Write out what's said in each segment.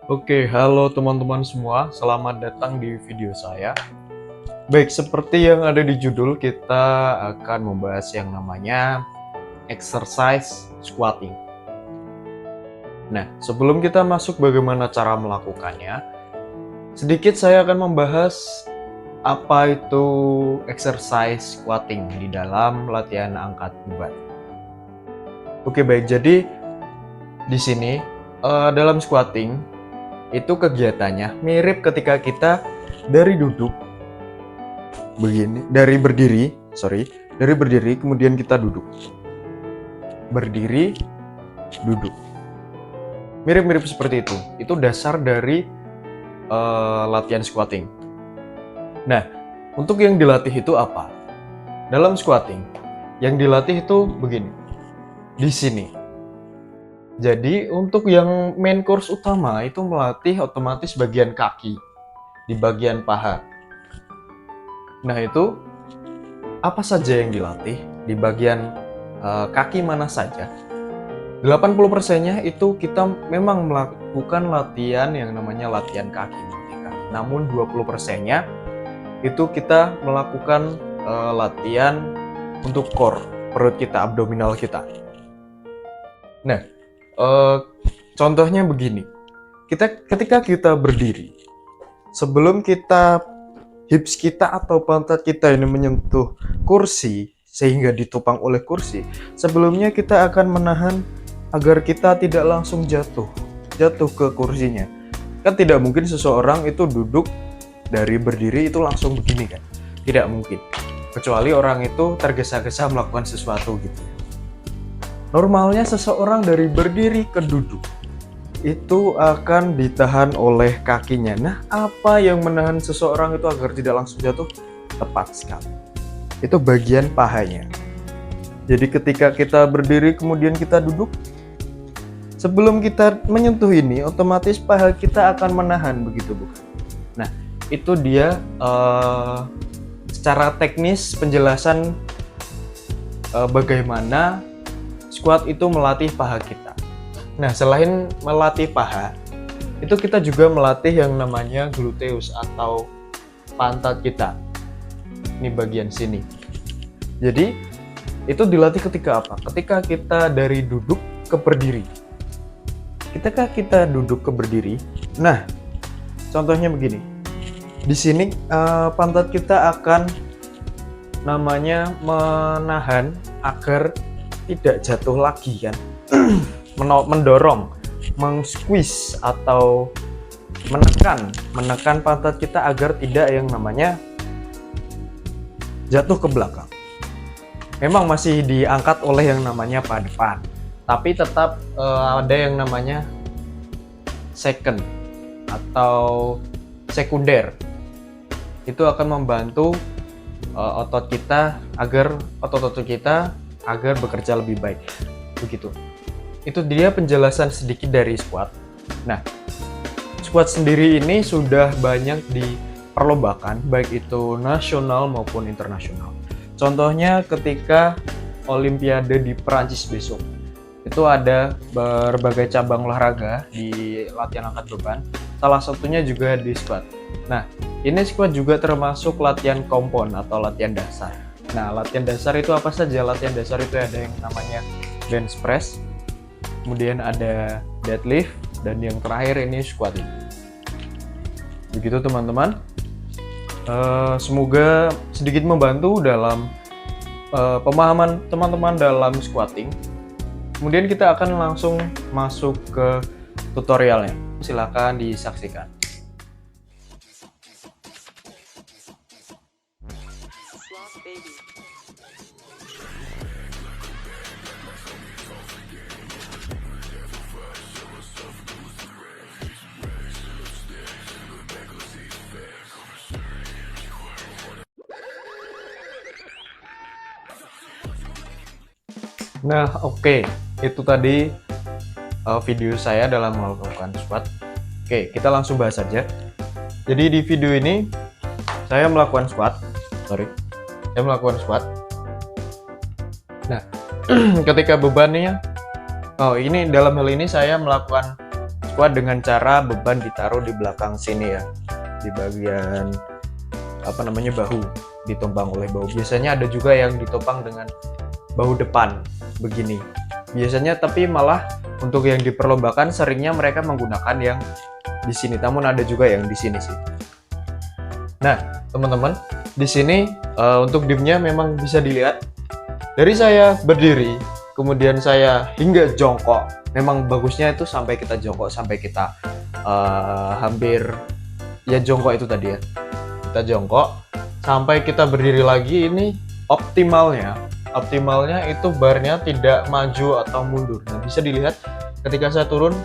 Oke, halo teman-teman semua, selamat datang di video saya. Baik, seperti yang ada di judul, kita akan membahas yang namanya exercise squatting. Nah, sebelum kita masuk bagaimana cara melakukannya, sedikit saya akan membahas apa itu exercise squatting di dalam latihan angkat beban. Oke, baik, jadi di sini dalam squatting itu kegiatannya mirip ketika kita dari duduk begini, dari berdiri kemudian kita duduk, berdiri, duduk, mirip-mirip seperti itu dasar dari latihan squatting. Nah, untuk yang dilatih itu apa? Dalam squatting yang dilatih itu begini, di sini. Jadi untuk yang main course utama itu melatih otomatis bagian kaki, di bagian paha. Nah, itu apa saja yang dilatih di bagian kaki mana saja. 80%-nya itu kita memang melakukan latihan yang namanya latihan kaki. Namun 20%-nya itu kita melakukan latihan untuk core, perut kita, abdominal kita. Nah, contohnya begini. Ketika kita berdiri, sebelum hips kita atau pantat kita ini menyentuh kursi sehingga ditopang oleh kursi, sebelumnya kita akan menahan agar kita tidak langsung jatuh ke kursinya. Kan tidak mungkin seseorang itu duduk dari berdiri itu langsung begini kan, tidak mungkin, kecuali orang itu tergesa-gesa melakukan sesuatu gitu. Normalnya seseorang dari berdiri ke duduk itu akan ditahan oleh kakinya. Nah, apa yang menahan seseorang itu agar tidak langsung jatuh? Tepat sekali, itu bagian pahanya. Jadi ketika kita berdiri kemudian kita duduk, sebelum kita menyentuh ini, otomatis paha kita akan menahan, begitu bukan? Nah, itu dia secara teknis penjelasan bagaimana squat itu melatih paha kita. Nah, selain melatih paha, itu kita juga melatih yang namanya gluteus atau pantat kita. Ini bagian sini. Jadi, itu dilatih ketika apa? Ketika kita dari duduk ke berdiri. Ketika kita duduk ke berdiri, nah, contohnya begini. Di sini pantat kita akan namanya menahan agar tidak jatuh lagi kan. Mendorong, meng-squeeze atau menekan pantat kita agar tidak yang namanya jatuh ke belakang. Memang masih diangkat oleh yang namanya paha depan, tapi tetap ada yang namanya second atau sekunder. Itu akan membantu otot kita agar bekerja lebih baik. Begitu. Itu dia penjelasan sedikit dari squat. Nah, squat sendiri ini sudah banyak diperlombaakan, baik itu nasional maupun internasional. Contohnya ketika Olimpiade di Perancis besok, itu ada berbagai cabang olahraga di latihan angkat beban, salah satunya juga di squat. Nah, ini squat juga termasuk latihan kompon atau latihan dasar. Nah, latihan dasar itu apa saja? Latihan dasar itu ada yang namanya bench press, kemudian ada deadlift, dan yang terakhir ini squat. Begitu teman-teman. Semoga sedikit membantu dalam pemahaman teman-teman dalam squatting. Kemudian kita akan langsung masuk ke tutorialnya. Silakan disaksikan. Nah, oke. Itu tadi video saya dalam melakukan squat. Oke, kita langsung bahas saja. Jadi di video ini saya melakukan squat. Nah, ketika bebannya, ini dalam hal ini saya melakukan squat dengan cara beban ditaruh di belakang sini ya, di bagian bahu, ditompang oleh bahu. Biasanya ada juga yang ditopang dengan bahu depan begini biasanya, tapi malah untuk yang diperlombakan seringnya mereka menggunakan yang di sini, namun ada juga yang di sini sih. Nah teman-teman, di sini untuk dimnya memang bisa dilihat dari saya berdiri kemudian saya hingga jongkok. Memang bagusnya itu sampai kita jongkok, sampai kita hampir ya jongkok itu tadi ya, kita jongkok sampai kita berdiri lagi. Ini optimalnya itu barnya tidak maju atau mundur. Nah bisa dilihat ketika saya turun,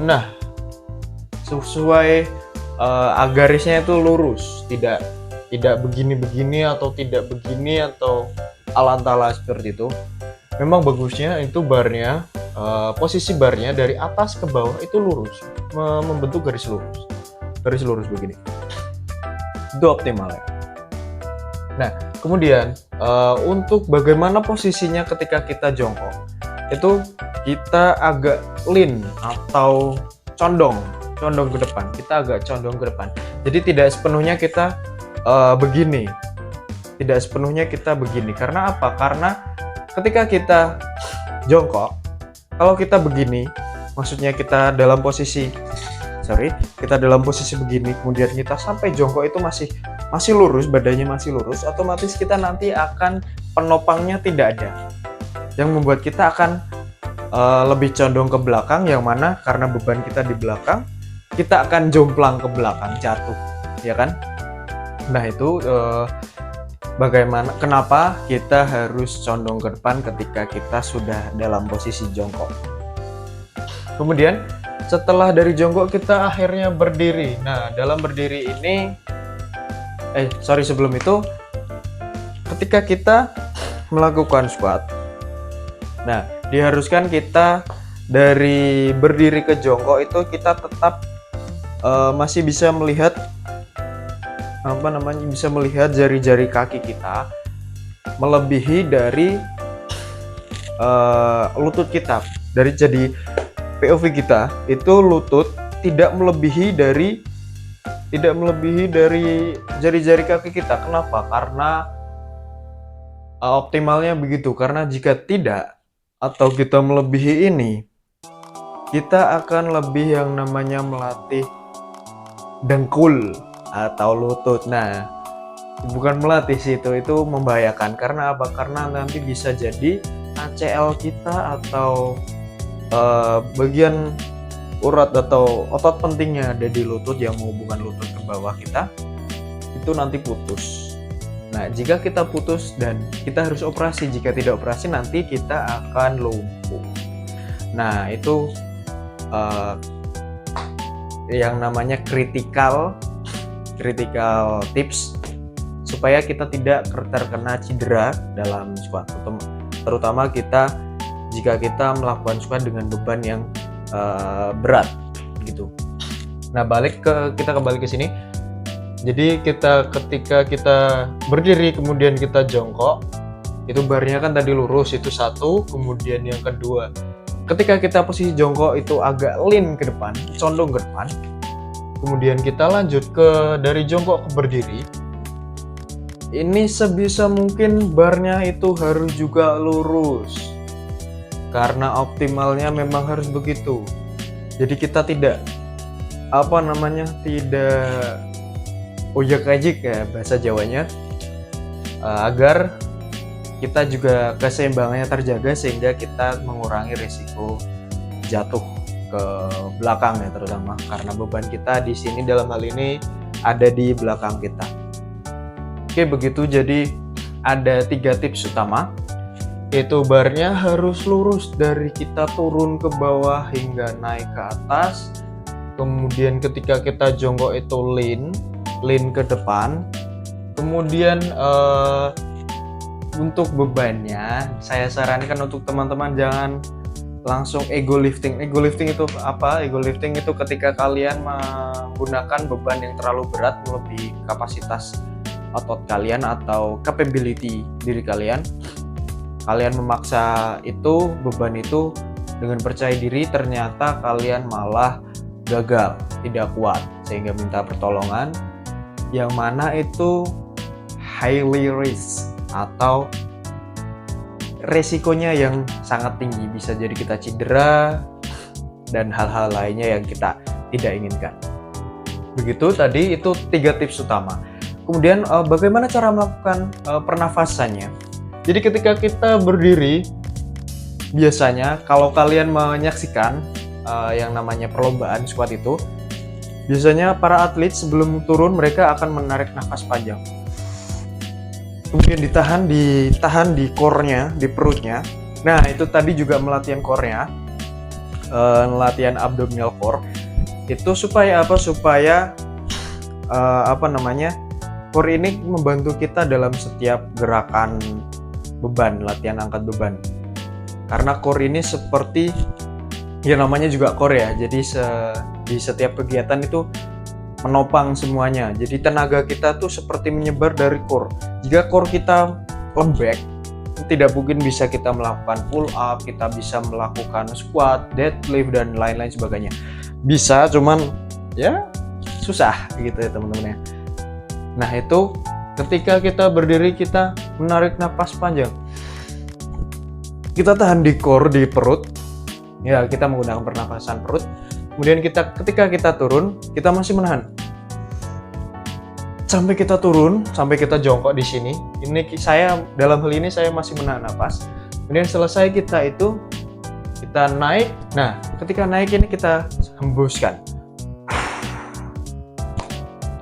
nah sesuai garisnya itu lurus, tidak begini-begini atau tidak begini atau alantala seperti itu. Memang bagusnya itu barnya, posisi barnya dari atas ke bawah itu lurus, membentuk garis lurus begini, itu optimal ya. Nah kemudian untuk bagaimana posisinya ketika kita jongkok, itu kita agak lean atau condong ke depan. Kita agak condong ke depan, jadi tidak sepenuhnya kita begini, karena apa? Karena ketika kita jongkok, kalau kita begini, maksudnya kita dalam posisi begini, kemudian kita sampai jongkok itu masih lurus, badannya masih lurus, otomatis kita nanti akan penopangnya tidak ada, yang membuat kita akan lebih condong ke belakang, yang mana karena beban kita di belakang, kita akan jomplang ke belakang, jatuh, ya kan? Nah itu kenapa kita harus condong ke depan ketika kita sudah dalam posisi jongkok. Kemudian setelah dari jongkok kita akhirnya berdiri. Nah dalam berdiri ini sebelum itu, ketika kita melakukan squat, nah diharuskan kita dari berdiri ke jongkok itu kita tetap masih bisa melihat jari-jari kaki kita melebihi dari lutut kita. Jadi POV kita itu lutut tidak melebihi dari jari-jari kaki kita. Kenapa? Karena optimalnya begitu. Karena jika tidak atau kita melebihi ini, kita akan lebih yang namanya melatih dengkul atau lutut. Nah bukan melatih sih, itu membahayakan. Karena apa? Karena nanti bisa jadi ACL kita atau bagian urat atau otot pentingnya ada di lutut yang menghubungkan lutut ke bawah kita itu nanti putus. Nah jika kita putus dan kita harus operasi, jika tidak operasi nanti kita akan lumpuh. Nah itu yang namanya critical tips supaya kita tidak terkena cedera dalam squat, terutama jika kita melakukan squat dengan beban yang berat gitu. Nah kita kembali ke sini. Jadi ketika kita berdiri kemudian kita jongkok, itu barnya kan tadi lurus, itu satu. Kemudian yang kedua, ketika kita posisi jongkok itu agak lean ke depan, condong ke depan. Kemudian kita lanjut dari jongkok ke berdiri. Ini sebisa mungkin barnya itu harus juga lurus, karena optimalnya memang harus begitu. Jadi kita tidak ojek-ajik ya bahasa Jawanya, agar kita juga keseimbangannya terjaga sehingga kita mengurangi risiko jatuh ke belakang ya, terutama karena beban kita di sini dalam hal ini ada di belakang kita. Oke begitu, jadi ada 3 tips utama, yaitu barnya harus lurus dari kita turun ke bawah hingga naik ke atas. Kemudian ketika kita jongkok itu lean ke depan. Kemudian untuk bebannya saya sarankan untuk teman-teman jangan langsung ego lifting. Ego lifting itu apa? Ego lifting itu ketika kalian menggunakan beban yang terlalu berat melebihi kapasitas otot kalian atau capability diri kalian. Kalian memaksa beban itu dengan percaya diri ternyata kalian malah gagal, tidak kuat, sehingga minta pertolongan, yang mana itu highly risk atau resikonya yang sangat tinggi, bisa jadi kita cedera dan hal-hal lainnya yang kita tidak inginkan. Begitu tadi, itu 3 tips utama. Kemudian bagaimana cara melakukan pernafasannya? Jadi ketika kita berdiri, biasanya kalau kalian menyaksikan yang namanya perlombaan squat itu, biasanya para atlet sebelum turun mereka akan menarik nafas panjang. Kemudian ditahan di core-nya, di perutnya. Nah, itu tadi juga melatihan core-nya, latihan abdominal core. Itu supaya apa? Supaya core ini membantu kita dalam setiap gerakan beban, latihan angkat beban. Karena core ini seperti, ya namanya juga core ya, jadi di setiap kegiatan itu menopang semuanya. Jadi tenaga kita tuh seperti menyebar dari core. Jika core kita lembek, tidak mungkin bisa kita melakukan pull up, kita bisa melakukan squat, deadlift, dan lain-lain sebagainya. Bisa, cuman ya susah gitu ya teman-teman ya. Nah, itu ketika kita berdiri, kita menarik napas panjang, kita tahan di core, di perut ya, kita menggunakan pernapasan perut. Kemudian ketika kita turun, kita masih menahan sampai kita turun, sampai kita jongkok di sini. Ini dalam hal ini saya masih menahan napas. Kemudian selesai kita naik. Nah, ketika naik ini kita hembuskan.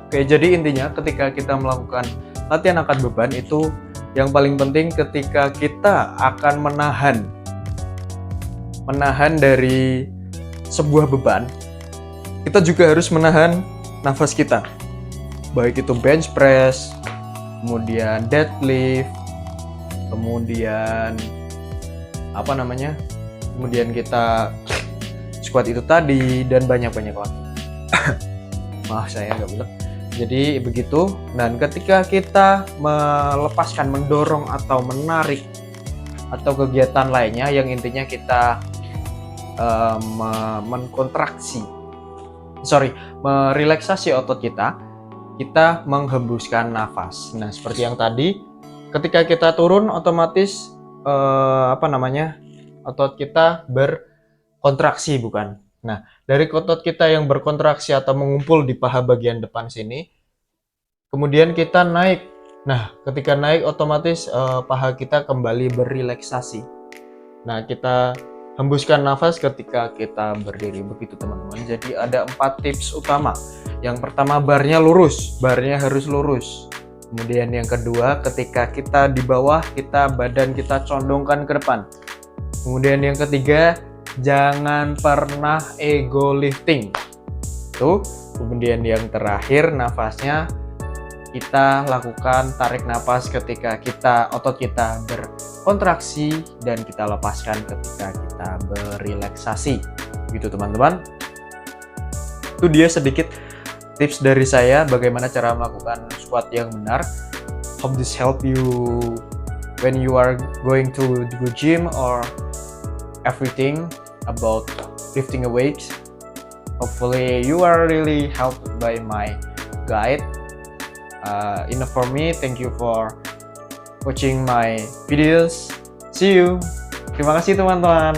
Oke, jadi intinya ketika kita melakukan latihan angkat beban itu yang paling penting ketika kita akan menahan dari sebuah beban, kita juga harus menahan nafas kita. Baik itu bench press, kemudian deadlift, kemudian kemudian kita squat itu tadi, dan banyak-banyak lagi. Maaf, saya nggak bilang. Jadi begitu. Dan ketika kita melepaskan, mendorong atau menarik atau kegiatan lainnya yang intinya kita merelaksasi otot kita menghembuskan nafas. Nah, seperti yang tadi, ketika kita turun otomatis otot kita berkontraksi, bukan? Nah, dari otot kita yang berkontraksi atau mengumpul di paha bagian depan sini, kemudian kita naik. Nah, ketika naik otomatis paha kita kembali berrelaksasi. Nah, kita hembuskan nafas ketika kita berdiri. Begitu teman-teman. Jadi ada 4 tips utama. Yang pertama, barnya harus lurus. Kemudian yang kedua, ketika kita di bawah, badan kita condongkan ke depan. Kemudian yang ketiga, jangan pernah ego lifting. Tuh. Kemudian yang terakhir, nafasnya kita lakukan tarik nafas ketika otot kita berkontraksi, dan kita lepaskan ketika kita berrelaksasi. Gitu teman-teman. Itu dia sedikit tips dari saya bagaimana cara melakukan squat yang benar. Hope this help you when you are going to the gym or everything about lifting a weight. Hopefully you are really helped by my guide. Enough for me. Thank you for watching my videos. See you. Terima kasih teman-teman.